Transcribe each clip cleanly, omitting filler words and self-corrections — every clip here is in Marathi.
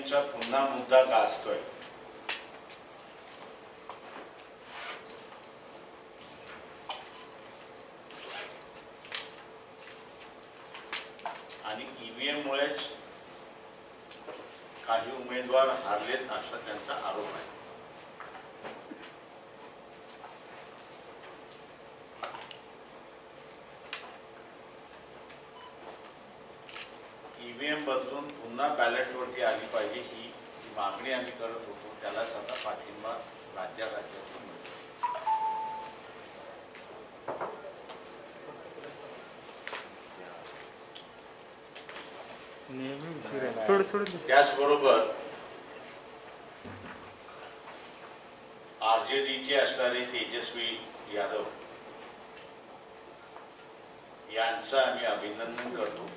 ईव्हीएमचा पुन्हा मुद्दा गाजतोय. आणि ईव्हीएममुळेच काही उमेदवार हारलेत असा त्यांचा आरोप आहे. ईव्हीएम बदलून पुन्हा बॅलेटवरती आली पाहिजे ही मागणी आम्ही करत होतो. त्यालाच आता पाठिंबा राज्यातून मिळतो. त्याचबरोबर आरजेडीचे असणारे तेजस्वी यादव यांचं आम्ही अभिनंदन करतो.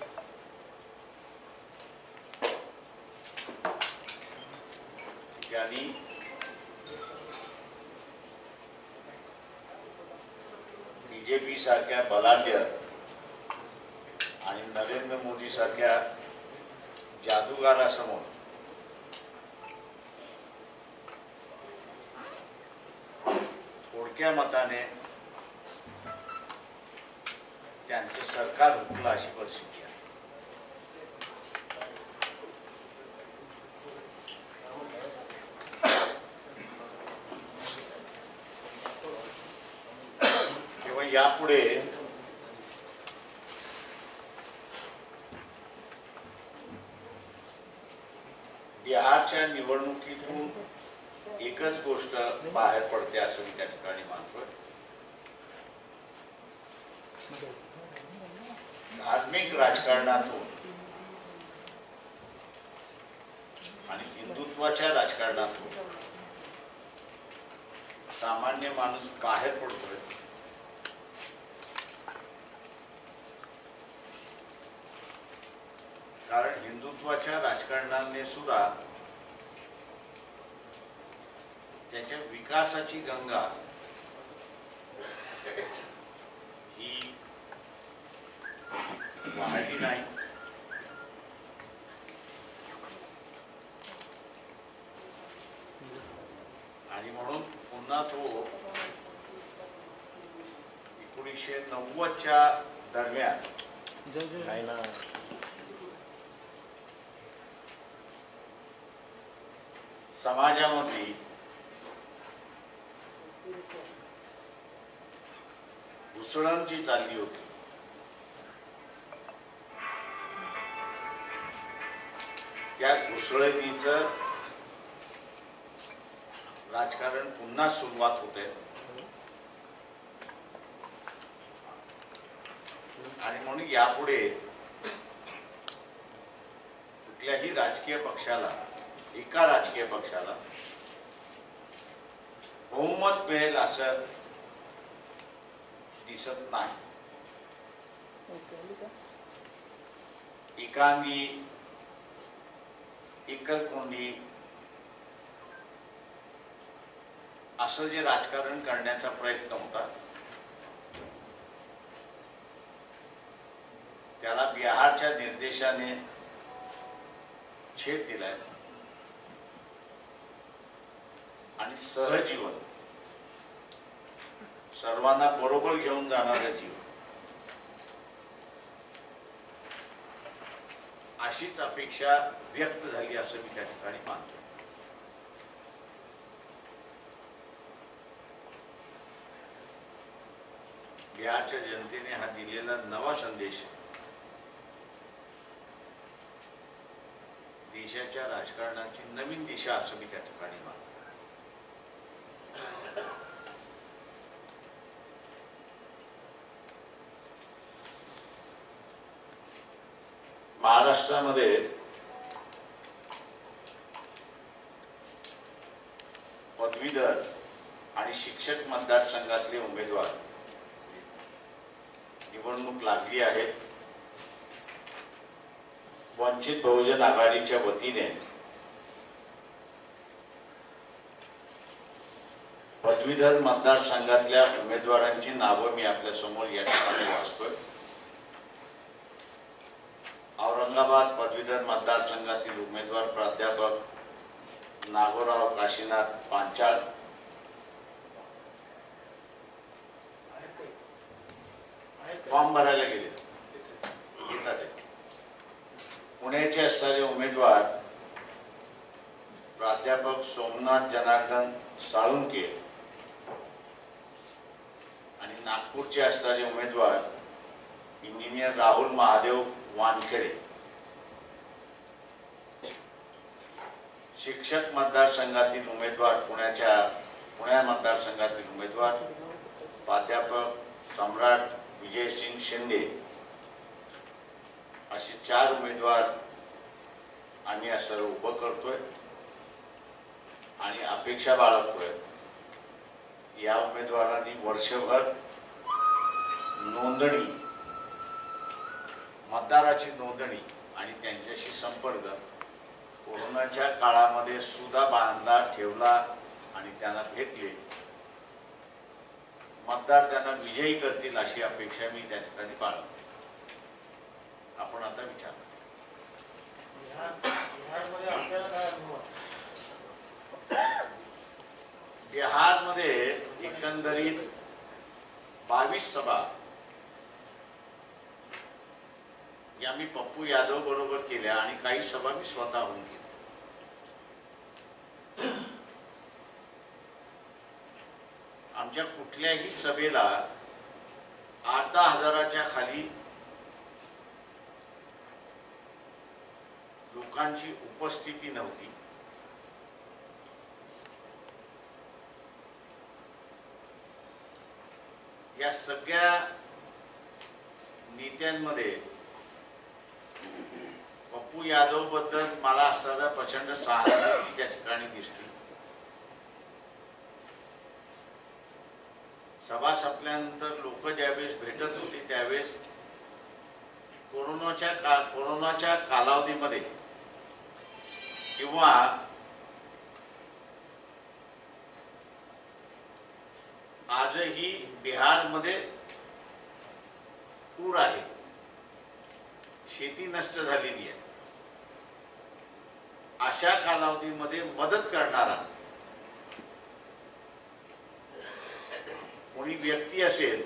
त्यांनी बीजेपी सारख्या बलाढ्य आणि नरेंद्र मोदी सारख्या जादूगारासमोर थोडक्या मताने त्यांचं सरकार हुकलं अशी परिस्थिती आहे. तेव्हा यापुढे बिहारच्या निवडणुकीतून एकच गोष्ट बाहेर पडते असं मी त्या ठिकाणी मानतोय. धार्मिक राजकारणातून आणि हिंदुत्वाच्या राजकारणातून सामान्य माणूस बाहेर पडतोय. कारण हिंदुत्वाच्या राजकारणाने सुद्धा त्याच्या विकासाची गंगा ही वाहली नाही. आणि म्हणून पुन्हा तो 1990च्या दरम्यान समाजामध्ये घुसळण जी चालली होती त्या घुसळणीचं राजकारण पुन्हा सुरुवात होते. आणि म्हणून यापुढे कुठल्याही राजकीय पक्षाला एका राजकीय पक्षाला बहुमत मिळेल असं दिसत नाही. एकांगी एकलकोंडी असं जे राजकारण करण्याचा प्रयत्न होता त्याला बिहारच्या निर्देशाने छेद दिलाय. आणि सहजीवन सर्वांना बरोबर घेऊन जाणारं जीवन अशीच अपेक्षा व्यक्त झाली असं मी त्या ठिकाणी मानतो. बिहारच्या जनतेने हा दिलेला नवा संदेश देशाच्या राजकारणाची नवीन दिशा असं मी त्या ठिकाणी मानतो. महाराष्ट्रामध्ये पदवीधर आणि शिक्षक मतदारसंघातले उमेदवार निवडणूक लागली आहे. वंचित बहुजन आघाडीच्या वतीने पदवीधर मतदारसंघातल्या उमेदवारांची नावं मी आपल्या समोर या ठिकाणी वाचतोय. औरंगाबाद पदवीधर मतदारसंघातील उमेदवार प्राध्यापक नागोराव काशीनाथ पांचाळ, फॉर्म भरायला गेले. पुण्याचे असणारे उमेदवार प्राध्यापक सोमनाथ जनार्दन साळुंके आणि नागपूरचे असणारे उमेदवार इंजिनियर राहुल महादेव वानखेडे. शिक्षक मतदारसंघातील उमेदवार पुणे मतदारसंघातील उमेदवार प्राध्यापक सम्राट विजयसिंग शिंदे असे 4 उमेदवार आम्ही असं उभं करतोय आणि अपेक्षा बाळगतोय. या उमेदवारांनी वर्षभर नोंदणी, मतदाराची नोंदणी आणि त्यांच्याशी संपर्क कोरोनाच्या काळामध्ये सुद्धा बांधला ठेवला आणि त्यांना भेटले. मतदार त्यांना विजयी करतील अशी अपेक्षा मी त्या ठिकाणी बाळगतो. आपण आता विचार बिहारमध्ये एकंदरीत 22 सभा या मी पप्पू यादव बरोबर केल्या आणि काही सभा मी स्वतःहून केल्या. आमच्या कुठल्याही सभेला 8-10 हजाराच्या खाली लोकांची उपस्थिती नव्हती. या सगळ्या नेत्यांमध्ये पप्पू यादव बद्दल मला असणारा प्रचंड सहानुभूती त्या ठिकाणी दिसली. सभा संपल्यानंतर लोक ज्यावेळेस भेटत होती त्यावेळेस कोरोनाच्या कालावधीमध्ये किंवा आजही बिहारमध्ये पूर आहे, शेती नष्ट झालेली आहे, अशा कालावधीमध्ये मदत करणारा कोणी व्यक्ती असेल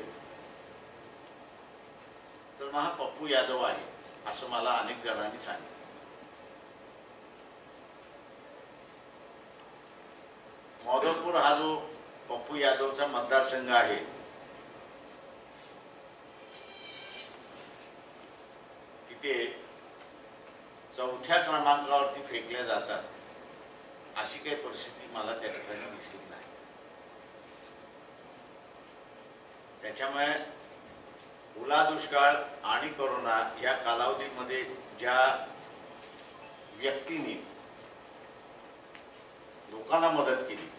तर मग हा पप्पू यादव आहे असं मला अनेक जणांनी सांगितलं. मौदपूर हा जो पप्पू यादवचा मतदारसंघ आहे तिथे 4थ्या क्रमांकावरती फेकल्या जातात अशी काही परिस्थिती मला त्या ठिकाणी दिसली नाही. त्याच्यामुळे ओला दुष्काळ आणि कोरोना या कालावधीमध्ये ज्या व्यक्तींनी लोकांना मदत केली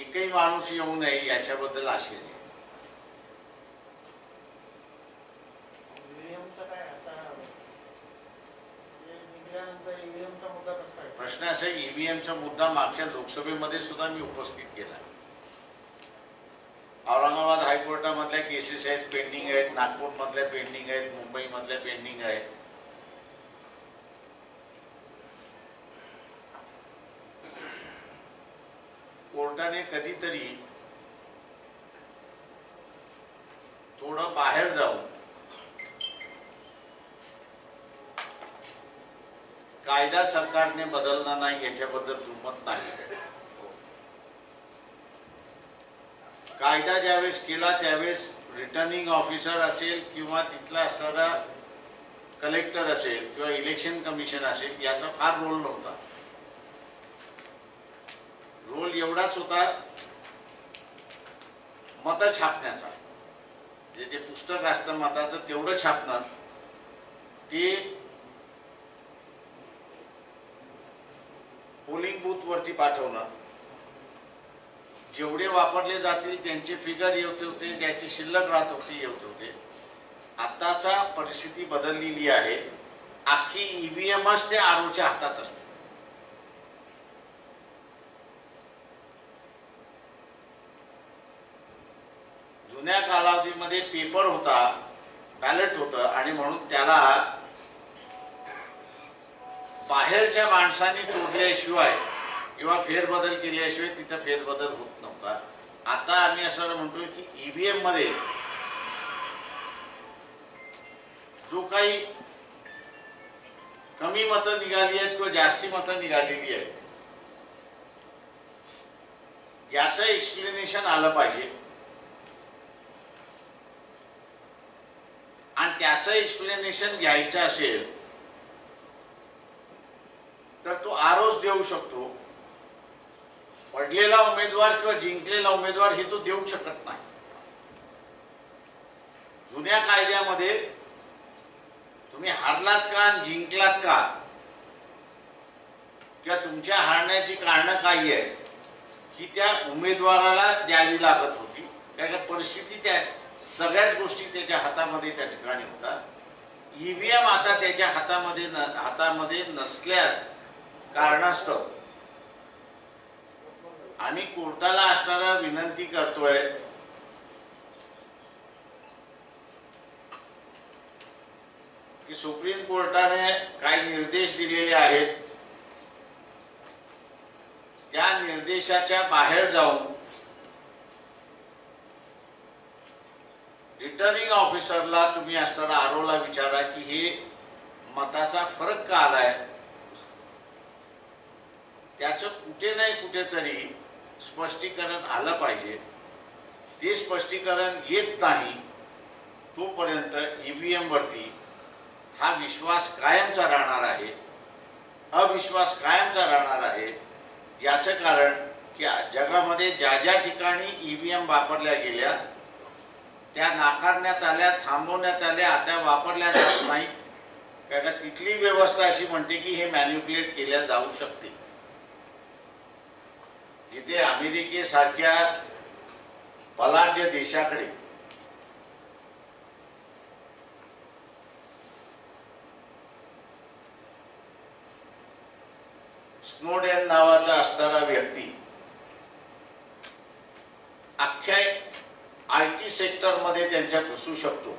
एकही माणूस येऊ नये याच्याबद्दल आशय नाही. प्रश्न असा आहे, ईव्हीएमचा मुद्दा मागच्या लोकसभेमध्ये सुद्धा मी उपस्थित केला. औरंगाबाद हायकोर्टामधल्या केसेस आहेत, पेंडिंग आहेत, नागपूर मधल्या पेंडिंग आहेत, मुंबई मधल्या पेंडिंग आहेत. कोर्टाने कधीतरी थोडं बाहेर जाऊन कायदा सरकारने बदलला नाही याच्याबद्दल दुमत नाही. कायदा ज्यावेळेस केला त्यावेळेस रिटर्निंग ऑफिसर असेल किंवा तिथला असणारा कलेक्टर असेल किंवा इलेक्शन कमिशन असेल याचा फार रोल नव्हता. रोल एवढाच होता मत छापण्याचा. जे पुस्तक असतं मताचं तेवढं छापणं, ते पोलिंग बूथ वरती पाठवणं, जेवढे वापरले जातील त्यांचे फिगर येत होते, त्याची शिल्लक राहत होती येत होते. आताचा परिस्थिती बदललेली आहे. आखी ईव्हीएमच ते आरओच्या हातात असते. जुन्या कालावधीमध्ये पेपर होता, बॅलेट होतं आणि म्हणून त्याला बाहेरच्या माणसांनी चोरल्याशिवाय किंवा फेरबदल केल्याशिवाय तिथं फेरबदल होत नव्हता. आता आम्ही असं म्हणतोय की ईव्हीएम मध्ये जो काही कमी मतं निघाली आहेत किंवा जास्ती मतं निघालेली आहेत याचं एक्सप्लेनेशन आलं पाहिजे आणि त्याचं एक्सप्लेनेशन घ्यायचं असेल तर तो आरोप देऊ शकतो. पडलेला उमेदवार किंवा जिंकलेला उमेदवार हे तो देऊ शकत नाही. जुन्या कायद्यामध्ये तुम्ही हारलात का आणि जिंकलात का किंवा तुमच्या हारण्याची कारणं काही आहेत ही त्या उमेदवाराला द्यावी लागत होती. कारण परिस्थिती त्या सगळ्याच गोष्टी त्याच्या हातामध्ये त्या ठिकाणी होता. ईव्हीएम आता त्याच्या हातामध्ये नसल्या कारणास्तव आम्ही कोर्टाला असणारा विनंती करतोय की सुप्रीम कोर्टाने काही निर्देश दिलेले आहेत त्या निर्देशाच्या बाहेर जाऊन रिटर्निंग ऑफिसरला तुम्ही असणारा आरोला विचारा की हे मताचा फरक का आलाय. त्याचं कुठे नाही कुठेतरी स्पष्टीकरण आलं पाहिजे. ते स्पष्टीकरण येत नाही तोपर्यंत ईव्हीएम वरती हा विश्वास कायमचा राहणार आहे, अविश्वास कायमचा राहणार आहे. याचं कारण की जगामध्ये ज्या ज्या ठिकाणी ईव्हीएम वापरल्या गेल्या त्या नाकारण्यात आल्या, थांबवण्यात आल्या, आता वापरल्या जात नाही. कारण तिथली व्यवस्था अशी म्हणते की हे मॅन्युप्युलेट केल्या जाऊ शकते. जिथे अमेरिकेसारख्या बलाढ्य देशाकडे स्नोडेन नावाचा असणारा व्यक्ती अख्ख्या IT सेक्टरमध्ये त्यांच्या घुसू शकतो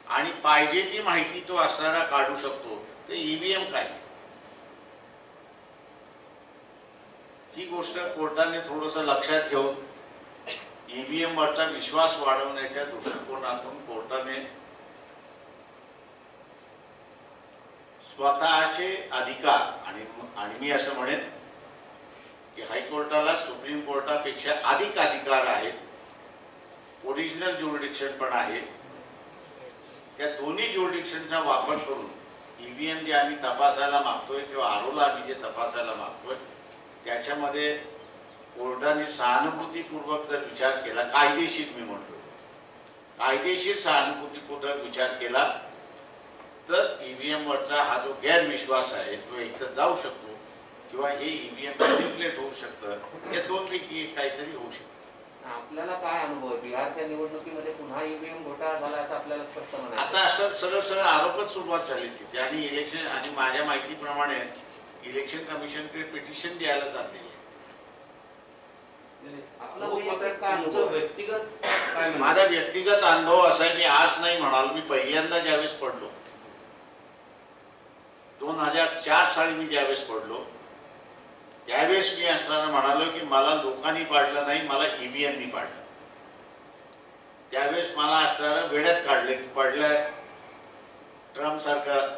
आणि पाहिजे ती माहिती तो असणारा काढू शकतो. तर ईव्हीएम काय ही गोष्ट कोर्टाने थोडंसं लक्षात घेऊन ईव्हीएम वरचा विश्वास वाढवण्याच्या दृष्टिकोनातून कोर्टाने स्वतःचे अधिकार आणि मी असं म्हणेन की हायकोर्टाला सुप्रीम कोर्टापेक्षा अधिक अधिकार आहेत, ओरिजिनल ज्युरिडिक्शन पण आहे. त्या दोन्ही ज्युरिडिक्शनचा वापर करून ईव्हीएम जे आम्ही तपासायला मागतोय किंवा आरोला आम्ही जे तपासायला मागतोय त्याच्यामध्ये कोर्टाने सहानुभूतीपूर्वक जर विचार केला, कायदेशीर मी म्हणतो कायदेशीर सहानुभूतीपूर्वक विचार केला तर ईव्हीएम वरचा हा जो गैरविश्वास आहे तो एकतर जाऊ शकतो किंवा हे ईव्हीएम मॅनिप्युलेट होऊ शकतं. या दोनपैकी काहीतरी होऊ शकतं. आपल्याला काय अनुभव बिहारच्या निवडणुकीमध्ये पुन्हा ईव्हीएम घोटाळा झाला असं आपल्याला स्पष्ट म्हणायचं. आता असं सरळ आरोपच सुरुवात झाली तिथे आणि इलेक्शन आणि माझ्या माहितीप्रमाणे इलेक्शन कमिशनकडे पिटिशन द्यायला चाललेली आहे. माझा व्यक्तिगत अनुभव असा आहे, मी आज नाही म्हणालो, मी पहिल्यांदा ज्यावेळेस पडलो 2004 साली मी ज्यावेळेस पडलो त्यावेळेस मी असताना म्हणालो की मला लोकांनी पाडलं नाही, मला ईव्हीएमनी पाडलं. त्यावेळेस मला असताना वेड्यात काढले की पडलंय ट्रम्प सरकार,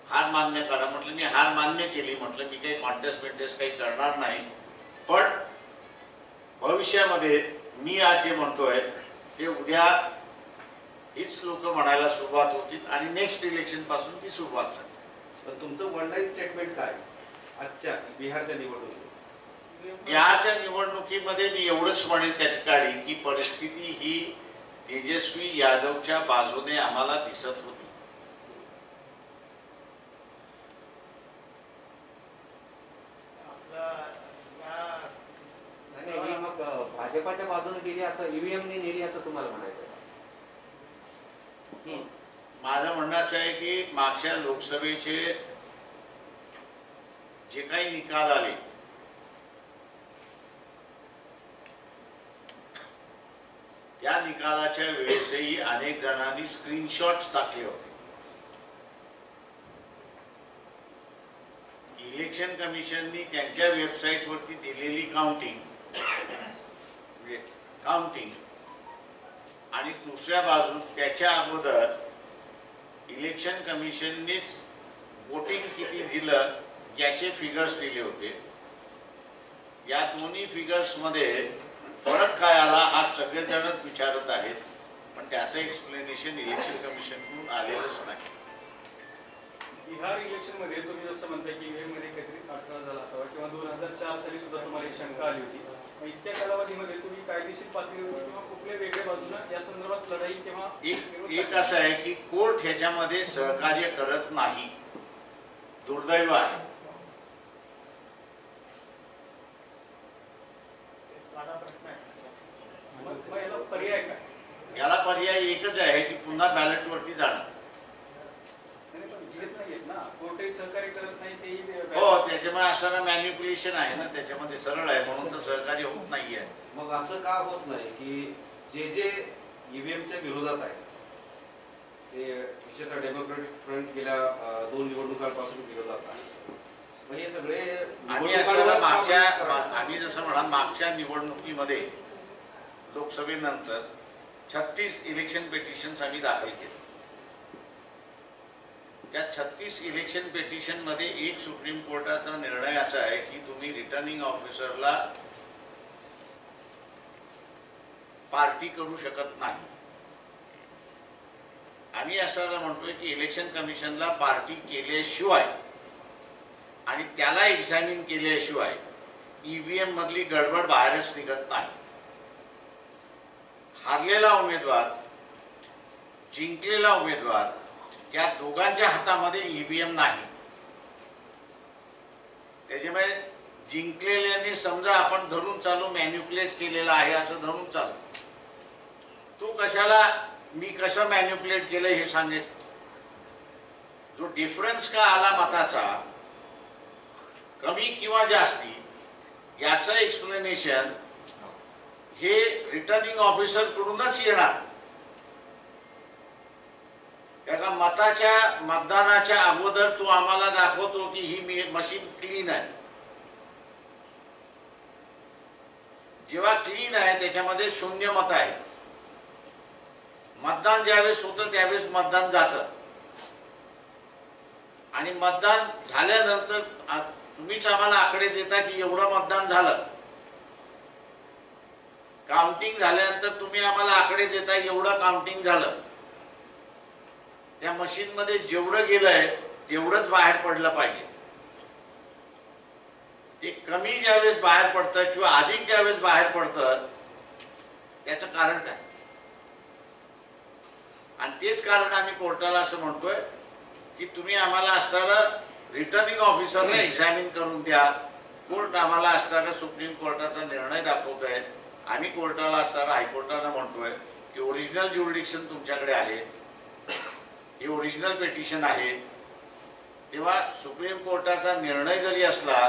हार मान्य करा. म्हटलं मी हार मान्य केली, म्हटलं मी काही कॉन्टेस्ट काही करणार नाही. पण भविष्यामध्ये मी आज जे म्हणतोय ते उद्या हीच लोक म्हणायला सुरुवात होतील आणि नेक्स्ट इलेक्शन पासून ती सुरुवात झाली. तुमचं वन लाईन स्टेटमेंट काय आजच्या बिहारच्या निवडणुकीत? बिहारच्या निवडणुकीमध्ये मी एवढंच म्हणेन त्या ठिकाणी की परिस्थिती ही तेजस्वी यादवच्या बाजूने आम्हाला दिसत होती. मग भाजपाच्या बाजूने गेली असं ईव्हीएमने नेली असं तुम्हाला म्हणायचं? माझं म्हणणं असं आहे की मागच्या लोकसभेचे जे काही निकाल आले त्या निकालाच्या वेळेसही अनेक जणांनी स्क्रीनशॉट्स टाकले होते. इलेक्शन कमिशननी त्यांच्या वेबसाईटवरती दिलेली काउंटिंग आणि दुसऱ्या बाजूस त्याच्या अगोदर इलेक्शन कमिशननीच वोटिंग किती दिलं याचे फिगर्स दिले होते. या दोन्ही फिगर्समध्ये फरक काय आला हा सगळेजणच विचारत आहेत, पण त्याचं एक्सप्लेनेशन इलेक्शन कमिशनकडून आलेलंच नाही. बिहार इलेक्शन मध्ये तुम्ही जसं म्हणताय की ईव्हीएम मध्ये काहीतरी अडथळा झाला असावा किंवा 2004 साली सुद्धा तुम्हाला एक शंका आली होती. मग इतक्या कालावधीमध्ये तुम्ही कायदेशीर पातळीवर किंवा कुठल्या वेगळ्या बाजूने या संदर्भात लढाई किंवा एक असं आहे की कोर्ट ह्याच्यामध्ये सहकार्य करत नाही, दुर्दैव आहे. मग याला पर्याय काय? याला पर्याय एकच आहे की पुन्हा बॅलेटवरती जाणं. कोर्टही सहकार्य करत नाही तेही. हो, त्याच्यामुळे असं मॅन्युप्युलेशन आहे ना, त्याच्यामध्ये सरळ आहे म्हणून तर सहकार्य होत नाहीये. मग असं का होत नाही की जे ईव्हीएमच्या विरोधात आहे ते विशेषतः डेमोक्रेटिक फ्रंट गेल्या 2 निवडणुकांपासून विरोधात आहे. मग हे सगळे आम्ही जसं म्हणा मागच्या निवडणुकीमध्ये लोकसभेनंतर 36 इलेक्शन पेटिशन्स आम्ही दाखल केले. त्या 36 इलेक्शन पेटिशन मध्ये एक सुप्रीम कोर्टाचा निर्णय असा आहे की तुम्ही रिटर्निंग ऑफिसरला पार्टी करू शकत नाही. आम्ही असं म्हणतोय की इलेक्शन कमिशनला पार्टी केल्याशिवाय आणि त्याला एक्झामिन केल्याशिवाय ईव्हीएम मधली गडबड बाहेरच निघत नाही. हारलेला उमेदवार, जिंकलेला उमेदवार या दोघांच्या हातामध्ये ईव्हीएम नाही. त्याच्यामुळे जिंकलेल्याने समजा आपण धरून चालू मॅन्युप्युलेट केलेला आहे असं धरून चालू, तू कशाला मी कसं मॅन्युप्युलेट केलं हे सांगेल. जो डिफरन्स का आला मताचा कमी किंवा जास्ती याचं एक्सप्लेनेशन हे रिटर्निंग ऑफिसर कडूनच येणार. कारण मतदानाच्या अगोदर तू आम्हाला दाखवतो की ही मशीन क्लीन आहे. जेव्हा क्लीन आहे त्याच्यामध्ये 0 मत आहे. मतदान ज्यावेळेस होतं त्यावेळेस मतदान जातं आणि मतदान झाल्यानंतर तुम्हीच आम्हाला आकडे देता की एवढं मतदान झालं. काउंटिंग झाल्यानंतर तुम्ही आम्हाला आकडे देता एवढं काउंटिंग झालं. त्या मशीन मध्ये जेवढं गेलंय तेवढंच बाहेर पडलं पाहिजे. ते कमी ज्यावेळेस बाहेर पडतं किंवा अधिक ज्यावेळेस बाहेर पडतं त्याचं कारण काय? आणि तेच कारण आम्ही कोर्टाला असं म्हणतोय की तुम्ही आम्हाला असताना रिटर्निंग ऑफिसरला एक्झामिन करून द्या. कोर्ट आम्हाला असताना सुप्रीम कोर्टाचा निर्णय दाखवतोय. आम्ही कोर्टाला असताना हायकोर्टाला म्हणतोय की ओरिजिनल ज्युरिडिक्शन तुमच्याकडे आहे, हे ओरिजिनल पेटिशन आहे. तेव्हा सुप्रीम कोर्टाचा निर्णय जरी असला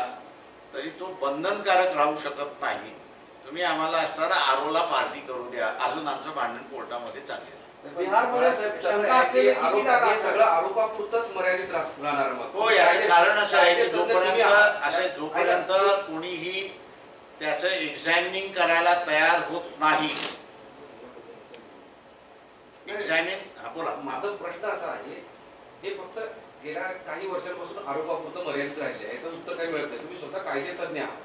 तरी तो बंधनकारक राहू शकत नाही. तुम्ही आम्हाला असताना आरोला पार्टी करू द्या. अजून आमचं भांडण कोर्टामध्ये चाललेलं. सगळं आरोपापुरतच मर्यादित राहणार. हो, याचं कारण असं आहे की जोपर्यंत कोणीही त्याचं एक्झामिनिंग करायला तयार होत नाही. बोला. माझा प्रश्न असा आहे, हे फक्त गेल्या काही वर्षांपासून आरोपापुरतं मर्यादित राहिले आहे. याचं उत्तर काही मिळत नाही. तुम्ही स्वतः कायदे तज्ञ आहात,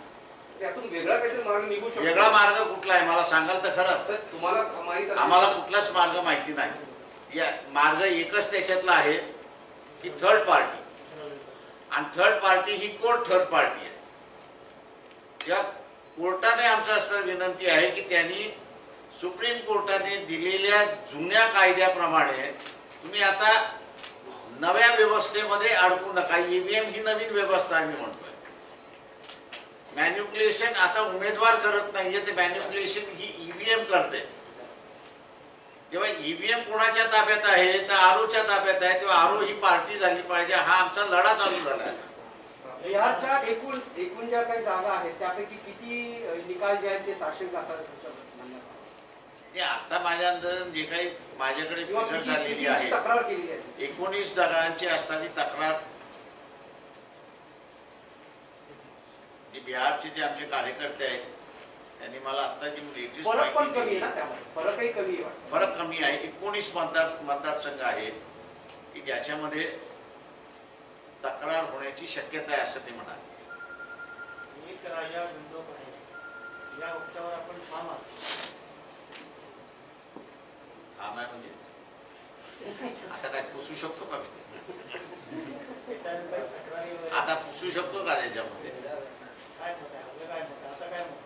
त्यातून वेगळा काहीतरी मार्ग निघू शकतो. वेगळा मार्ग कुठला आहे मला सांगाल तर खरं. तर तुम्हाला माहित असेल. आम्हाला कुठलाच मार्ग माहिती नाही. या मार्ग एकच त्याच्यातला आहे की थर्ड पार्टी, आणि थर्ड पार्टी ही कोर्ट थर्ड पार्टी आहे. त्या कोर्टाने आमचं असं विनंती आहे की त्यांनी सुप्रीम कोर्टाने दिलेल्या जुन्या कायद्याप्रमाणे तुम्ही आता नव्या व्यवस्थेमध्ये अडकू नका. ईव्हीएम ही नवीन व्यवस्था आम्ही म्हणतोय. मॅन्युप्युलेशन आता उमेदवार करत नाहीये, ते मॅन्युप्युलेशन ही ईव्हीएम करते. जेव्हा ईव्हीएम कोणाच्या ताब्यात आहे तर आरोच्या ताब्यात आहे, तेव्हा आरो ही पार्टी झाली पाहिजे. हा आमचा लढा चालू झाला आहे. बिहारच्या एकूण ज्या काही जागा आहेत त्यापैकी किती निकाल जे आहेत ते साक्षर असावे? ते आता माझ्या अंदाजाने जे काही माझ्याकडे किंवा फिगर किती- झालेली किती आहे तक्रार केली आहे 19 जणांची असताना तक्रार जी बिहारचे जे आमचे कार्यकर्ते आहेत त्यांनी मला आता जी लेटेस्ट फरक पण माहिती कमी आहे दिली ना त्यामध्ये फरकही कमी आहे वाटतं. फरक कमी आहे 19 मतदारसंघ आहे की ज्याच्यामध्ये तक्रार होण्याची शक्यता आहे असं ते म्हणाले. एक राजा बंदोक आहे या वक्तावर आपण ठाम आहात. ठाम आहे म्हणजे आता काय पुसू शकतो का मी ते? त्याच्यानंतर तक्रारी वगैरे आता पुसू शकतो का त्याच्यामध्ये? काय मत आहे आपलं काय मत आहे आता काय मत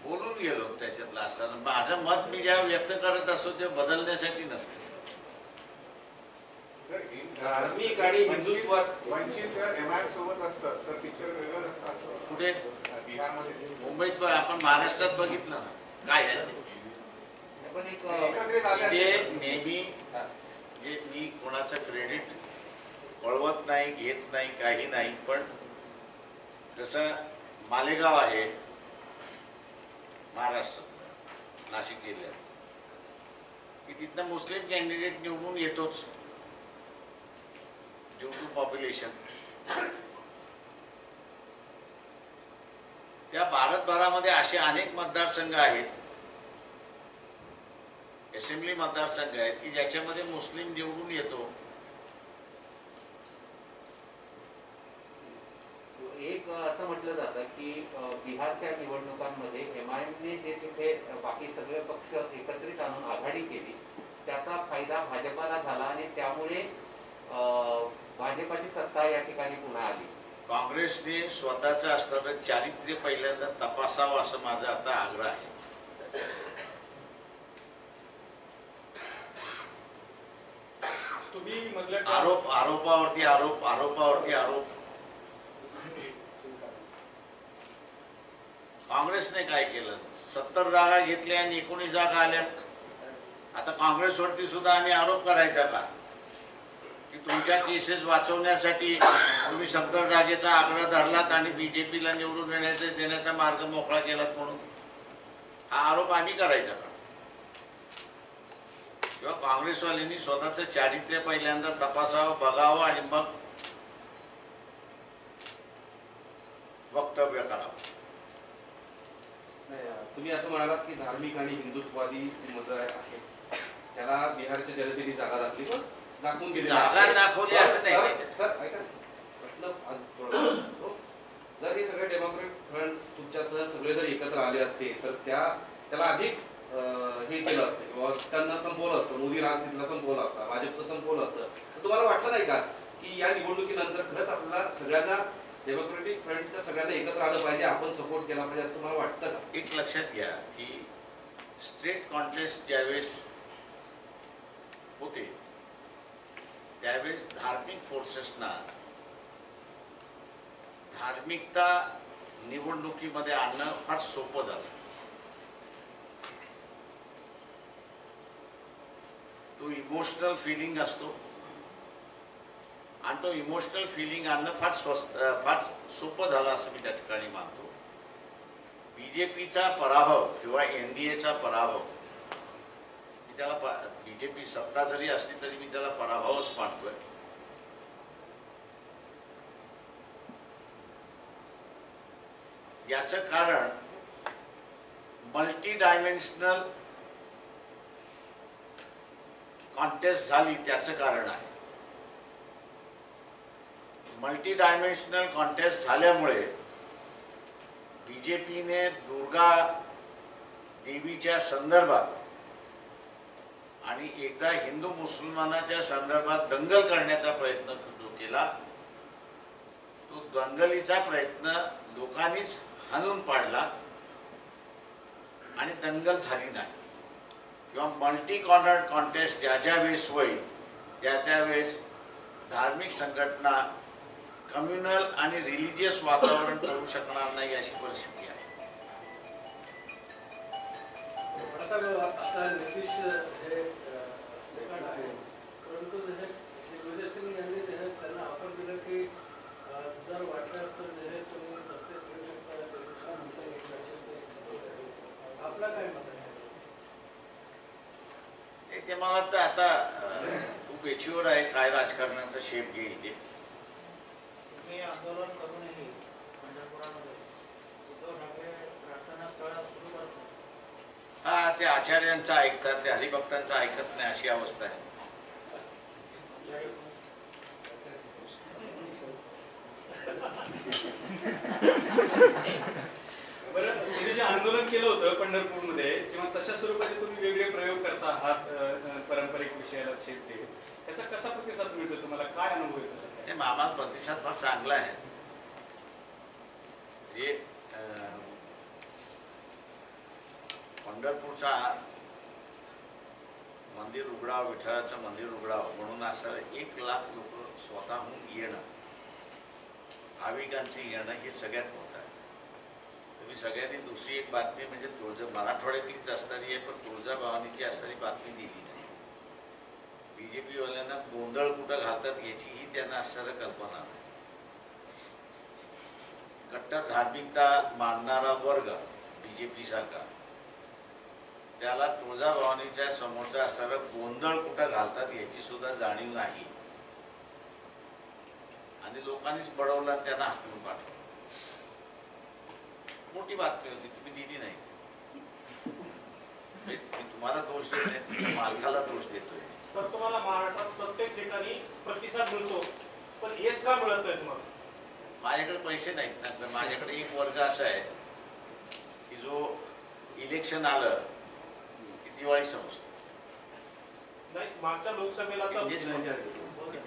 बोलून गेलो त्याच्यातलं असं माझं मत मी ज्या व्यक्त करत असतो ते बदलण्यासाठी नसते. धार्मिक आणि हिंदुत्व वंचित जर एमआयएम सोबत असतं तर पिक्चर वेगळं असतं असं कुठे बिहारमध्ये मुंबईत आपण महाराष्ट्रात बघितलं ना काय आहे ते. पण एक एकत्रित आले ते असते. नेहमी जे मी कोणाचं क्रेडिट वळवत नाही घेत नाही काही नाही पण जसं मालेगाव आहे महाराष्ट्रात नाशिक जिल्ह्यात की तिथनं मुस्लिम कॅन्डिडेट निवडून येतोच ड्यू टू पॉप्युलेशन. त्या भारतभरामध्ये असे अनेक मतदारसंघ आहेत असेंब्ली मतदारसंघ आहेत की ज्याच्यामध्ये मुस्लिम निवडून येतो. एक असं म्हटलं जातं की बिहारच्या निवडणुकांमध्ये एमआयएमने जे तिथे बाकी सगळे पक्ष एकत्रित आणून आघाडी केली त्याचा फायदा भाजपाला झाला आणि त्यामुळे भाजपाची सत्ता या ठिकाणी पुन्हा आली. काँग्रेसने स्वतःचं असणारं चारित्र्य पहिल्यांदा तपासावं असं माझा आता आग्रह आहे. तुम्ही मधल्या आरोपावरती आरोप काँग्रेसने काय केलं 70 जागा घेतल्या आणि 19 जागा आल्या. आता काँग्रेसवरती सुद्धा आम्ही आरोप करायचा का की तुमच्या केसेस वाचवण्यासाठी तुम्ही 70 जागेचा आग्रह धरलात आणि बीजेपीला निवडून देण्याचा मार्ग मोकळा केलात म्हणून हा आरोप आम्ही करायचा का? किंवा काँग्रेसवाल्यांनी स्वतःचं चारित्र्य पहिल्यांदा तपासावं बघावं आणि मग वक्तव्य करावं. तुम्ही असं म्हणालात की धार्मिक आणि हिंदुत्ववादी जी मतं आहे त्याला बिहारच्या जनतेने जागा दाखवली पण दाखवून गेली. जागा दाखवली असं नाही सर त्याच्यात. सर, ऐका प्रश्न जर हे सगळे डेमोक्रेट फ्रंट तुमच्यासह सगळे जर एकत्र आले असते तर त्याला अधिक हे केलं असतं किंवा त्यांना संपवलं असतं. मोदी राज तिथला संपवला असता भाजपचं संपवलं असतं. तर तुम्हाला वाटलं नाही का की या निवडणुकीनंतर खरंच आपल्याला सगळ्यांना डेमोक्रेटिक फ्रंटच्या सगळ्यांना एकत्र आलं पाहिजे आपण सपोर्ट केला पाहिजे असं तुम्हाला वाटतं का? एक लक्षात घ्या की स्टेट कॉन्टेस्ट ज्यावेळेस होते त्यावेळेस धार्मिक फोर्सेसना धार्मिकता निवडणुकीमध्ये आणणं फार सोपं झालं. तो इमोशनल फिलिंग असतो आणि तो इमोशनल फिलिंग आणणं फार सोपं झालं असं मी त्या ठिकाणी मानतो. बीजेपीचा पराभव किंवा एनडीएचा पराभव मी त्याला बीजेपी सत्ता जरी असली तरी मी त्याला पराभवच मानतोय. याचं कारण मल्टी डायमेन्शनल कॉन्टेस्ट झाली त्याचं कारण आहे. मल्टी डायमेन्शनल कॉन्टेस्ट झाल्यामुळे बीजेपीने दुर्गा देवीच्या संदर्भात आणि एकदा हिंदू मुसलमानाच्या संदर्भात दंगल करण्याचा प्रयत्न जो केला तो दंगलीचा प्रयत्न लोकांनीच हाणून पाडला आणि दंगल झाली नाही. किंवा मल्टी कॉर्नर कॉन्टेस्ट ज्या ज्या वेळेस होईल त्या वेळेस धार्मिक संघटना कम्युनल आणि रिलिजियस वातावरण करू शकणार नाही अशी परिस्थिती आहे. आता नितीश हे सेकंड आहे परंतु दिग्विजय सिंग यांनी त्यांना ऑफर दिलं की जर वाटलं तर तुम्ही सत्तेत येऊ शकता आपला ते मला वाटतं आता खूप एचीवर आहे काय राजकारणाचा शेप घेईल ते. तुम्ही आंदोलन करूनही पंढरपुरामध्ये उद्धव ठाकरे प्रार्थना स्थळ सुरू करत नाही. हा, ते आचार्यांचं ऐकतात, ते हरिभक्तांचं ऐकत नाही, अशी अवस्था आहे. बरं, तुम्ही जे आंदोलन केलं होतं पंढरपूरमध्ये किंवा तशा स्वरूपाचे तुम्ही वेगळे प्रयोग करता आहात पारंपरिक विषयाला छेद देत, त्याचा कसा प्रतिसाद मिळतो तुम्हाला, काय अनुभव येतो सध्या? ते आम्हाला प्रतिसाद फार चांगला आहे. म्हणजे पंढरपूरचा मंदिर उघडाव, विठ्ठलाचं मंदिर उघडाव म्हणून असं 1 लाख लोक स्वतःहून येणं, भाविकांचे येणं हे सगळ्यात मोठं आहे. तुम्ही सगळ्यांनी दुसरी एक बातमी म्हणजे मराठवाड्यातलीच असणारी आहे, पण तुळजाभवानीची असणारी बातमी दिली नाही. BJP वाल्यांना गोंधळ कुठं घालतात याचीही त्यांना असणारं कल्पना नाही. कट्टर धार्मिकता मानणारा वर्ग BJP सारखा, त्याला तुळजाभवानीच्या समोरचा असणारं गोंधळ कुठं घालतात याची सुद्धा जाणीव नाही. आणि लोकांनीच बडवलं आणि त्यांना हाकलून पाठवलं. मोठी बातमी होती, तुम्ही दिली नाही. मी तुम्हाला दोष देत नाही, तुमच्या मालकाला दोष देतोय. तर तुम्हाला महाराष्ट्रात प्रत्येक ठिकाणी प्रतिसाद मिळतो, पण हेच का मिळत नाही तुम्हाला? माझ्याकडे पैसे नाहीत ना. माझ्याकडे एक वर्ग असा आहे की जो इलेक्शन आलं की दिवाळी समजतो. नाही, मागच्या लोकसभेला तर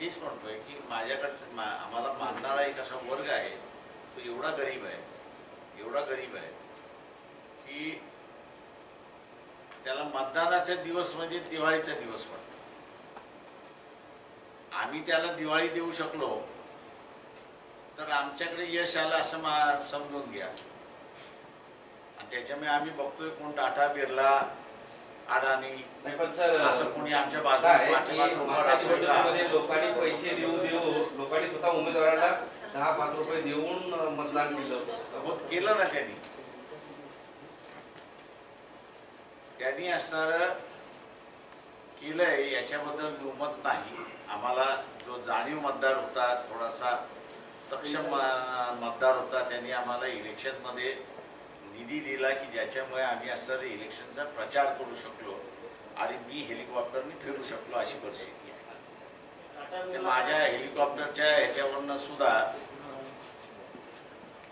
तेच म्हणतोय की माझ्याकडचं आम्हाला मानणारा एक असा वर्ग आहे, तो एवढा गरीब आहे, एवढा गरीब आहे की त्याला मतदानाचा दिवस म्हणजे दिवाळीचा दिवस वाटतो. आम्ही त्याला दिवाळी देऊ शकलो तर आमच्याकडे यश आलं असं समजून घ्या. आणि त्याच्यामुळे आम्ही बघतोय कोण टाटा, बिर्ला, अडाणी असं कोणी आमच्या बाजूला लोकांनी पैसे देऊ लोकांनी स्वतः उमेदवाराला 10-5 रुपये देऊन मतदान केलं ना. त्यांनी असणारं केलंय याच्याबद्दल दुमत नाही. आम्हाला जो जाणीव मतदार होता, थोडासा सक्षम मतदार होता, त्यांनी आम्हाला इलेक्शनमध्ये निधी दिला की ज्याच्यामुळे आम्ही असं इलेक्शनचा प्रचार करू शकलो आणि मी हेलिकॉप्टरने फिरू शकलो, अशी परिस्थिती आहे. ते माझ्या हेलिकॉप्टरच्या ह्याच्यावरनं सुद्धा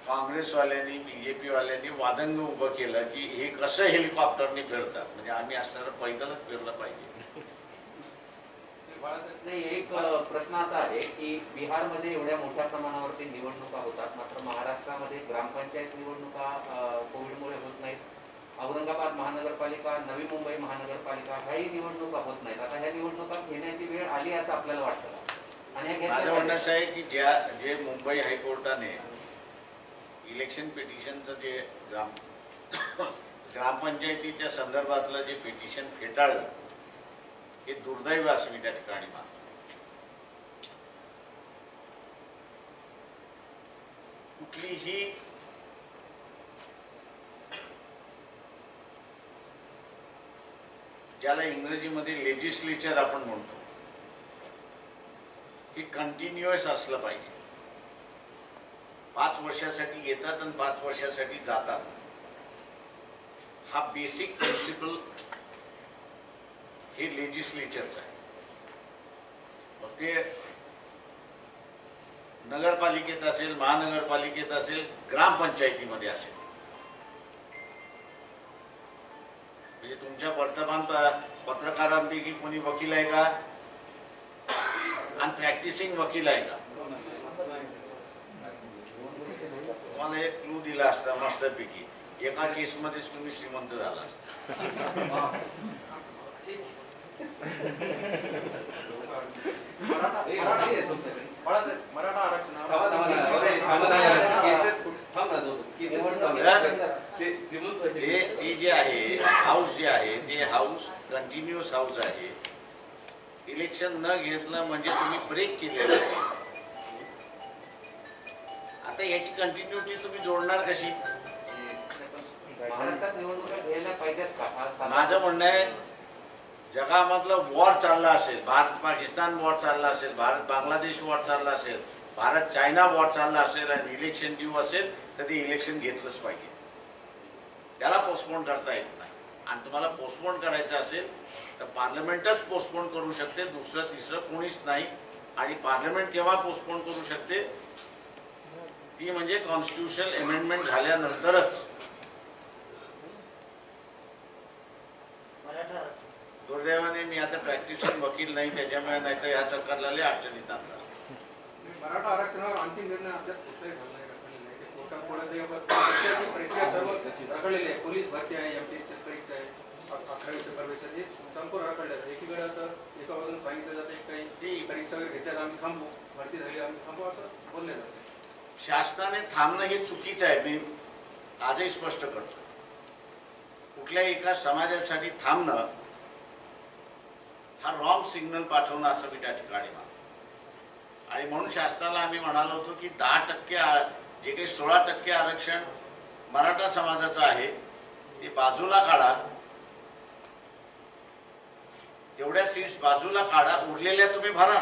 काँग्रेसवाल्यांनी, BJP वाल्यांनी वादंग उभं केलं की हे कसं हेलिकॉप्टरने फिरतात, म्हणजे आम्ही असणारं पैदलच फिरलं पाहिजे. नाही, एक प्रश्न असा आहे की बिहारमध्ये एवढ्या मोठ्या प्रमाणावरती निवडणुका होतात, मात्र महाराष्ट्रामध्ये ग्रामपंचायत निवडणुका कोविडमुळे होत नाहीत. औरंगाबाद महानगरपालिका, नवी मुंबई महानगरपालिका ह्याही निवडणुका होत नाहीत. आता ह्या निवडणुका घेण्याची वेळ आली असं आपल्याला वाटतं. आणि माझं म्हणणं असं आहे की जे मुंबई हायकोर्टाने इलेक्शन पिटिशनचं जे ग्रामपंचायतीच्या संदर्भातलं जे पिटिशन फेटाळलं, हे दुर्दैव असं मी त्या ठिकाणी मानतो. कुठलीही ज्याला इंग्रजीमध्ये लेजिस्लेचर आपण म्हणतो, हे कंटिन्युअस असलं पाहिजे. 5 वर्षासाठी येतात आणि 5 वर्षासाठी जातात. हा बेसिक प्रिन्सिपल हे लेजिस्लेचरचं आहे. मग ते नगरपालिकेत असेल, महानगरपालिकेत असेल, ग्रामपंचायतीमध्ये असेल. म्हणजे तुमच्या वर्तमान पत्रकारांपैकी कोणी वकील आहे का आणि प्रॅक्टिसिंग वकील आहे का? तुम्हाला एक क्लू दिला असता मस्तपैकी, एका केसमध्येच तुम्ही श्रीमंत झाला असता. मराठा आरक्षण ते जे आहे हाऊस जे आहे ते हाऊस कंटिन्युअस हाऊस आहे. इलेक्शन न घेतलं म्हणजे तुम्ही ब्रेक केलेलं आहे. आता याची कंटिन्युटी तुम्ही जोडणार कशी? महाराष्ट्रात निवडणुका घ्यायला पाहिजेत का? माझं म्हणणं आहे जगामधलं वॉर चालला असेल, भारत पाकिस्तान वॉर चालला असेल, भारत बांगलादेश वॉर चालला असेल, भारत चायना वॉर चालला असेल आणि इलेक्शन ड्यू असेल तर ते इलेक्शन घेतलंच पाहिजे. त्याला पोस्टपोन करता येत नाही. आणि तुम्हाला पोस्टपोन करायचं असेल तर पार्लमेंटच पोस्टपोन करू शकते, दुसरं तिसरं कोणीच नाही. आणि पार्लमेंट केव्हा पोस्टपोन करू शकते, ती म्हणजे कॉन्स्टिट्यूशनल अमेंडमेंट झाल्यानंतरच. मराठा दुर्दैवाने मी आता प्रॅक्टिसिंग वकील नाही, त्याच्यामुळे नाही तर या सरकारला लय अडचणीत आणणार. मराठा आरक्षणावर अंतिम निर्णय अद्याप कुठलाही झाला नाही. ते कोर्टात प्रक्रिया सर्व रखडलेली आहे. पोलीस भरती आहे, MPSC परीक्षा आहे, 11वीचे प्रवेश हे संपूर्ण रखडले आहे. एकीकडे तर एका बाजून सांगितलं जाते काही ती परीक्षा वगैरे घेतल्यात आम्ही थांबू, भरती झाली आम्ही थांबू असं बोलले जाते. शासनाने थांबणं हे चुकीचं आहे. मी आजही स्पष्ट करतो, कुठल्याही एका समाजासाठी थांबणं हा रॉंग सिग्नल पाठवणं असं मी त्या ठिकाणी मानतो. आणि म्हणून शासनाला आम्ही म्हणालो होतो की 10% जे काही 16% आरक्षण मराठा समाजाचं आहे ते बाजूला काढा, तेवढ्या सीट्स बाजूला काढा, उरलेल्या तुम्ही भरा.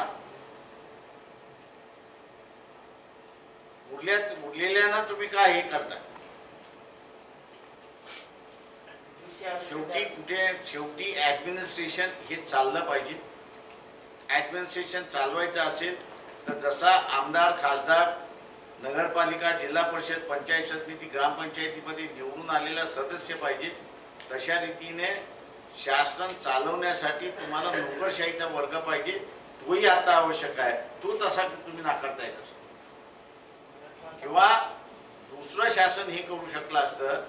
उरलेल्या ना तुम्ही काय हे करता. शेवटी ऍडमिनिस्ट्रेशन हे चाललं पाहिजे. ऍडमिनिस्ट्रेशन चालवायचं असेल तर जसा आमदार, खासदार, नगरपालिका, जिल्हा परिषद, पंचायत समिती, ग्रामपंचायतीमध्ये निवडून आलेला सदस्य पाहिजे, तशा रीतीने शासन चालवण्यासाठी तुम्हाला नोकरशाहीचा वर्ग पाहिजे. तोही आता आवश्यक आहे. तो तसा तुम्ही नाकारताय कसं? किंवा दुसरं शासन हे करू शकलं असतं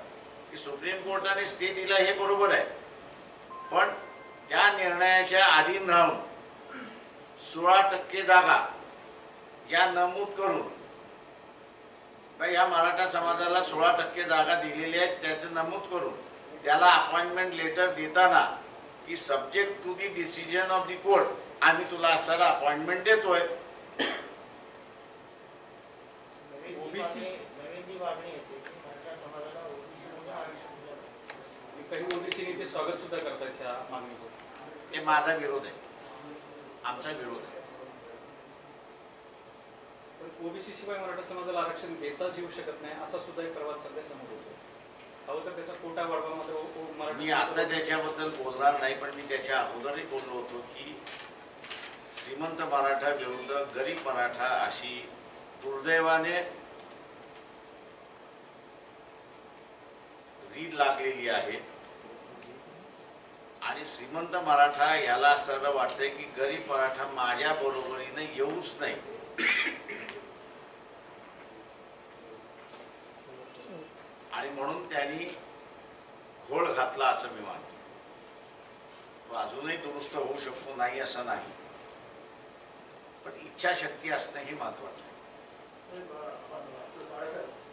की सुप्रीम कोर्टाने स्टे दिला, हे बरोबर आहे, पण त्या निर्णयाच्या अधीन राहून 16% जागा या नमूद करून या मराठा समाजाला 16% जागा दिलेल्या आहेत त्याचं नमूद करून त्याला अपॉइंटमेंट लेटर देताना की subject to the decision of the court आम्ही तुला असाला अपॉइंटमेंट देतोय. काही ओबीसी नेते स्वागत सुद्धा करतात ह्या मागणीचं. हे माझा विरोध आहे, आमचा विरोध आहे. पण ओबीसी शिवाय मराठा समाजाला आरक्षण देताच येऊ शकत नाही असा सुद्धा एक प्रवाद सध्या समोर येतो. हवं तर त्याचा कोटा वाढवा मात्र मी आता त्याच्याबद्दल बोलणार नाही, पण मी त्याच्या अगोदरही बोललो होतो की श्रीमंत मराठा विरुद्ध गरीब मराठा अशी दुर्दैवाने रीत लागलेली आहे. आणि श्रीमंत मराठा याला असं वाटतंय की गरीब मराठा माझ्या बरोबरीने येऊच नाही. आणि म्हणून त्यांनी घोळ घातला असं मी मानतो. तो अजूनही दुरुस्त होऊ शकतो नाही असं नाही, पण इच्छाशक्ती असणं हे महत्वाचं आहे.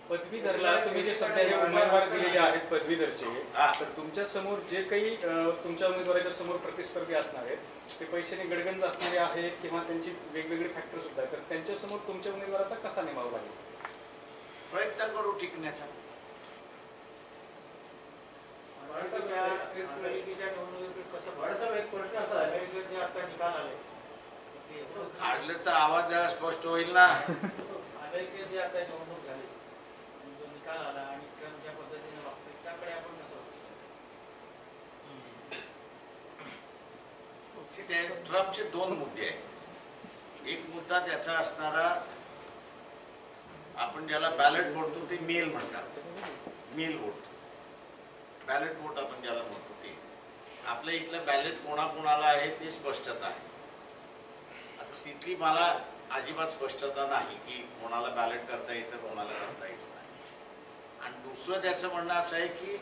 पदवीधरला तुम्ही जे सध्या हे उमेदवार दिलेले आहेत पदवीधरचे, तर तुमच्या समोर जे काही तुमच्या उमेदवाराच्या समोर प्रतिस्पर्धी असणार आहेत ते पैशाने गडगंज असणारे आहेत किंवा त्यांची वेगवेगळे फॅक्टर सुद्धा, तर त्यांच्या समोर तुमच्या उमेदवाराचा कसा नेमावा लागेल? प्रयत्न करू टिकण्याचा. निकाल आले काढलं तर आवाज जरा स्पष्ट होईल ना. जे आता निवडणूक झाली, जो निकाल आला आणि ट्रम्प ज्या पद्धतीने वागतोय त्याकडे आपण कसं ट्रम्पचे 2 मुद्दे आहेत. एक मुद्दा त्याचा असणारा, आपण ज्याला बॅलेट म्हणतो ते मेल म्हणतात, मेल वोट, बॅलेट वोट आपण ज्याला म्हणतो ते. आपल्या इथलं बॅलेट कोणाकोणाला आहे ते स्पष्टता आहे. आता तिथली मला अजिबात स्पष्टता नाही की कोणाला बॅलेट करता येतं कोणाला करता येत नाही. आणि दुसरं त्याचं म्हणणं असं आहे की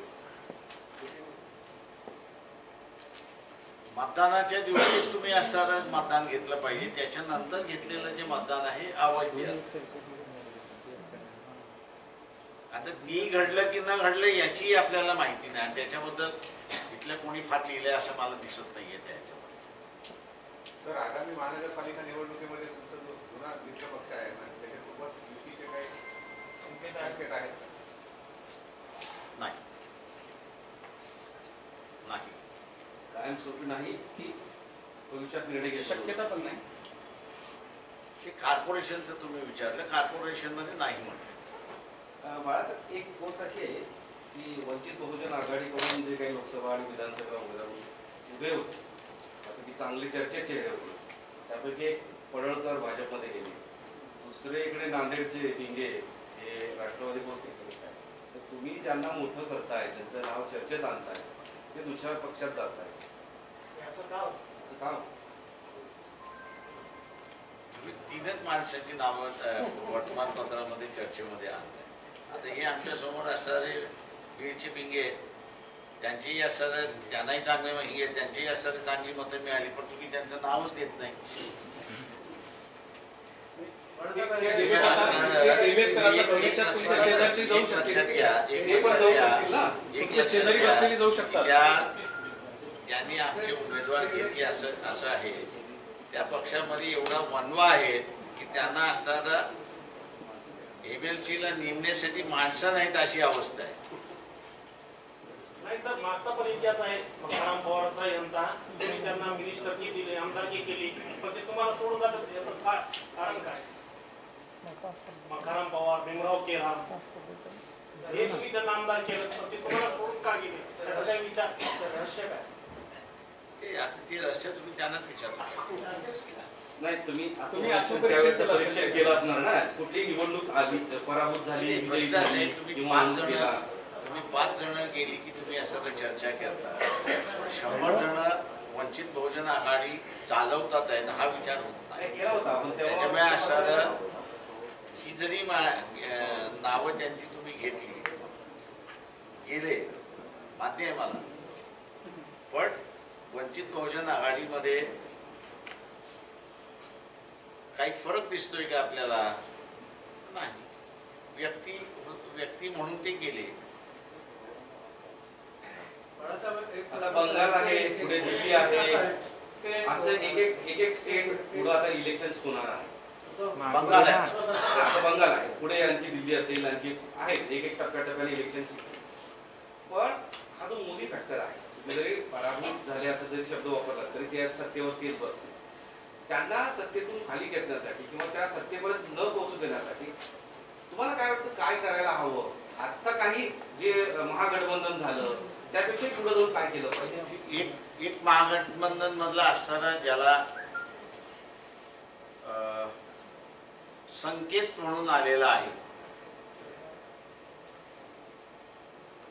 मतदानाच्या दिवशीच तुम्ही असं मतदान घेतलं पाहिजे, त्याच्यानंतर घेतलेलं जे मतदान आहे अवैध असतं. आता ती घडलं की न घडलं याची आपल्याला माहिती नाही. त्याच्याबद्दल इथल्या कोणी फार लिहिलंय असं मला दिसत नाहीये त्याच्यामध्ये. सर, आगामी महानगरपालिका निवडणुकीमध्ये तुमचा जो जुना मित्र पक्ष आहे ना, त्याच्यासोबत युतीचे काही संकेत आहेत? नाही. कायमस्वरूपी नाही की भविष्यात निर्णय घेतला जाऊ. शक्यता पण नाही. ते कॉर्पोरेशनचं तुम्ही विचारलं, कॉर्पोरेशनमध्ये नाही म्हटलं. बाळासाहेब, एक गोष्ट अशी आहे की वंचित बहुजन आघाडीकडून जे काही लोकसभा आणि विधानसभा उमेदवार उभे होते, आता की चांगले चर्चेचे चेहरे होते, त्यापैकी एक पडळकर भाजपमध्ये गेले, दुसरे इकडे नांदेडचे टिंगे हे राष्ट्रवादी बोलते. तर तुम्ही ज्यांना मोठं करताय, त्यांचं नाव चर्चेत आणताय, ते दुसऱ्या पक्षात जात आहे, असं का होतं? असं का? तुम्ही तीनच माणसांची नावं वर्तमानपत्रामध्ये चर्चेमध्ये आणताय. आता हे आमच्या समोर असणारे बीडचे पिंगे आहेत, त्यांचेही असणारे, त्यांनाही चांगले हिंगे आहेत, त्यांचेही असणारे चांगली मतं मिळाली, पण तुम्ही त्यांचं नावच देत नाही. ज्यांनी आमचे उमेदवार घेतले असं आहे, त्या पक्षामध्ये एवढा वनवा आहे की त्यांना असताना एमएलसीला नेमण्यासाठी माणसं नाहीत अशी अवस्था आहे. नाही सर, मागचा पण इतिहास आहे मकाराम पवारचा यांचा. तुम्ही त्यांना मिनिस्टरकी दिली, आमदारकी केली, पण ते तुम्हाला सोडून जातात. याचं कारण काय? मकाराम पवार, भीमराव केराम, हे तुम्ही त्यांना आमदार केलं, पण ते तुम्हाला सोडून का गेले? त्याचा काही विचार, रहस्य काय? ते आता ते रहस्य तुम्ही त्यांनाच विचारलं. नाही, तुम्ही आत्मपरीक्षण परीक्षण केलं असणार ना. कुठली निवडणूक आली, पराभूत झाली, प्रश्न असा आहे, तुम्ही किंवा 5 जण गेली की तुम्ही असं चर्चा करता, 100 जण वंचित बहुजन आघाडी चालवतात आहेत हा विचार होत नाही. केला होता आपण त्याच्यामुळे असं ही जरी नावं त्यांची तुम्ही घेतली गेले, मान्य आहे मला, पण वंचित बहुजन आघाडीमध्ये काही फरक दिसतोय का आपल्याला? नाही. व्यक्ती म्हणून ते गेले. आता बंगाल आहे, पुढे दिल्ली आहे, असं एक स्टेट पुढे आता इलेक्शन होणार आहे. बंगाल आहे, आता बंगाल आहे, पुढे आणखी दिल्ली असेल, आणखी आहेत, एक टप्प्याटप्प्याने इलेक्शन. पण हा जो मोदी फॅक्टर आहे, जरी पराभूत झाले असं जरी शब्द वापरला तरी ते सत्तेवर तेच बसले. त्यांना सत्तेतून खाली खेचण्यासाठी किंवा त्या सत्तेपर्यंत न पोहोचू देण्यासाठी तुम्हाला काय वाटतं, काय करायला हवं? आता काही जे महागठबंधन झालं त्यापेक्षा पुढे जाऊन काय केलं पाहिजे? एक महागठबंधन मधला असताना ज्याला संकेत म्हणून आलेला आहे,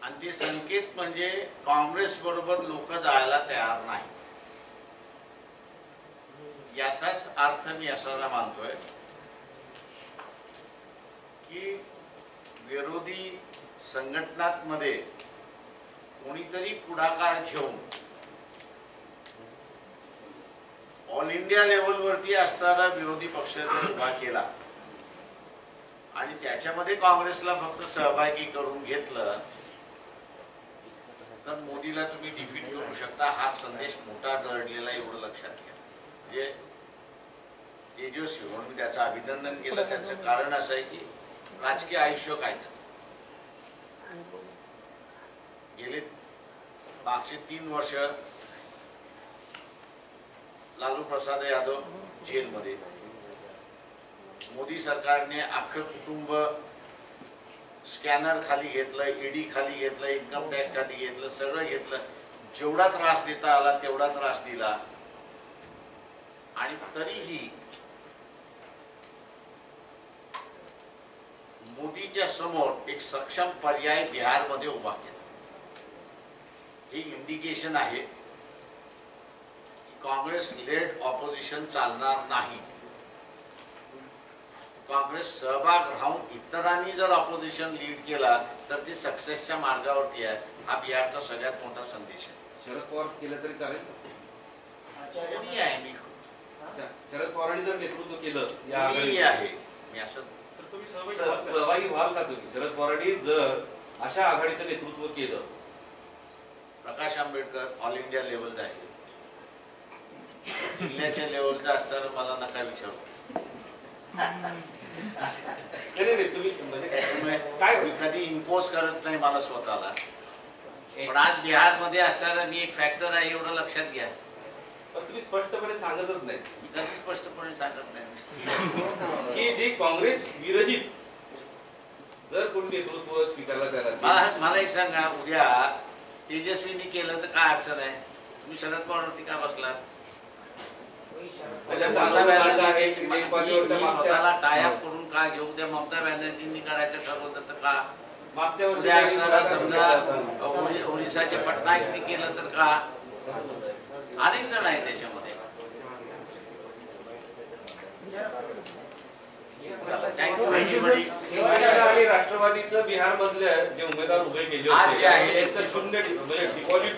आणि ते संकेत म्हणजे काँग्रेस बरोबर लोक जायला तयार नाही. याचाच अर्थ मी असा मानतोय की विरोधी संघटनांमध्ये कोणीतरी पुढाकार घेऊन ऑल इंडिया लेवलवरती असताना विरोधी पक्ष जर उभा केला आणि त्याच्यामध्ये काँग्रेसला फक्त सहभागी करून घेतलं तर मोदीला तुम्ही डिफीट करू शकता. हा संदेश मोठा दडलेला, एवढं लक्षात घ्या. म्हणजे तेजस्वी म्हणून मी त्याचं अभिनंदन केलं. त्याचं कारण असं आहे की राजकीय आयुष्य काय त्याचं, गेले मागचे 3 वर्ष लालू प्रसाद यादव जेलमध्ये, मोदी सरकारने अख्खं कुटुंब स्कॅनर खाली घेतलं, ईडी खाली घेतलं, इन्कम टॅक्स खाली घेतलं, सगळं घेतलं. जेवढा त्रास देता आला तेवढा त्रास दिला, आणि तरीही मोदीच्या समोर एक सक्षम पर्याय बिहारमध्ये उभा केला. हे इंडिकेशन आहे की काँग्रेस लेड ऑपोजिशन चालणार नाही. काँग्रेस सहभाग राहून इतरांनी जर ऑपोजिशन लीड केला तर ते सक्सेसच्या मार्गावरती आहे. हा बिहारचा सगळ्यात मोठा संदेश आहे. शरद पवार केलं तरी चालेल. कोणी आहे मी, शरद पवारांनी जर नेतृत्व केलं मी आहे मी असं सहभागी व्हाल का तुम्ही? शरद पवारांनी जर अशा आघाडीचं नेतृत्व केलं, प्रकाश आंबेडकर ऑल इंडिया लेवलचा आहे, जिल्ह्याच्या लेवलचा असताना मला नका विचारू. तुम्ही म्हणजे त्याच्यामुळे काय मी कधी इम्पोज करत नाही मला स्वतःला. पण आज बिहारमध्ये असणारा मी एक फॅक्टर आहे एवढं लक्षात घ्या. पण तुम्ही स्पष्टपणे सांगतच नाही मी कधी स्पष्टपणे सांगत नाही की जे काँग्रेस विरहित जर कोणी नेतृत्व स्वीकारला त्याला मला एक सांगा, उद्या तेजस्वीनी केलं तर काय अडचण आहे? तुम्ही शरद पवारवरती का बसला? ममता बॅनर्जी स्वतःला टायअप करून का घेऊ? त्या ममता बॅनर्जींनी करायचं ठरवलं तर का? मागच्या उद्या असणारा वर्षी समजा ओडिसाचे पटनायकनी केलं तर का? अनेक जण आहेत त्याच्यामध्ये. शिवसेना आणि राष्ट्रवादीचं बिहार मधले जे उमेदवार उभे केले आज जे आहे त्यांचं शून्य म्हणजे डिपॉझिट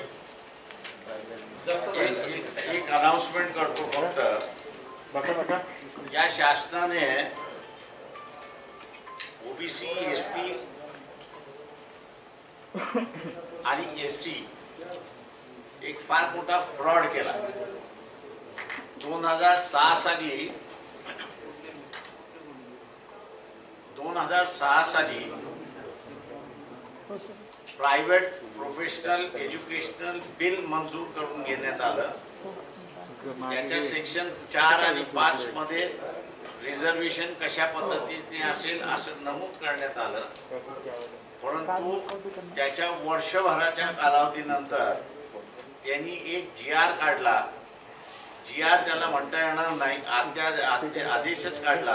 एक अनाउन्समेंट करतो फक्त. या शासनाने ओबीसी, एसटी आणि एससी एक फार मोठा फ्रॉड केला. 2006 साली प्रायव्हेट प्रोफेशनल एज्युकेशनल बिल मंजूर करून घेण्यात आलं. त्याच्या सेक्शन 4 आणि 5 मध्ये रिझर्वेशन कशा पद्धतीने असेल असं नमूद करण्यात आलं. परंतु त्याच्या वर्षभराच्या कालावधीनंतर त्यांनी एक GR काढला. GR त्याला म्हणता येणार नाही, आदेशच काढला.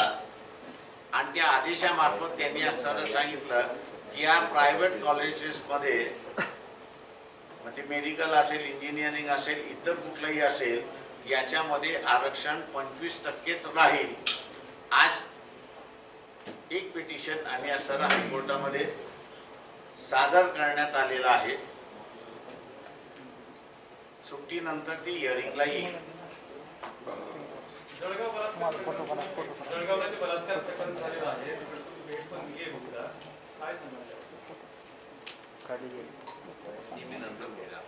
आणि त्या आदेशामार्फत त्यांनी असं सांगितलं की या प्रायव्हेट कॉलेजेसमध्ये म्हणजे मेडिकल असेल, इंजिनिअरिंग असेल, इतर कुठलंही असेल, याच्यामध्ये आरक्षण 25%च राहील. आज एक पिटिशन आम्ही असं हायकोर्टामध्ये सादर करण्यात आलेलं आहे. सुट्टीनंतर ती हिअरिंगला येईल. जळगावला जे बलात्कार प्रकरण झालेलं आहे भेट पण दिली आहे बहुधा, काय सांगाल? मी नंतर बोलूया.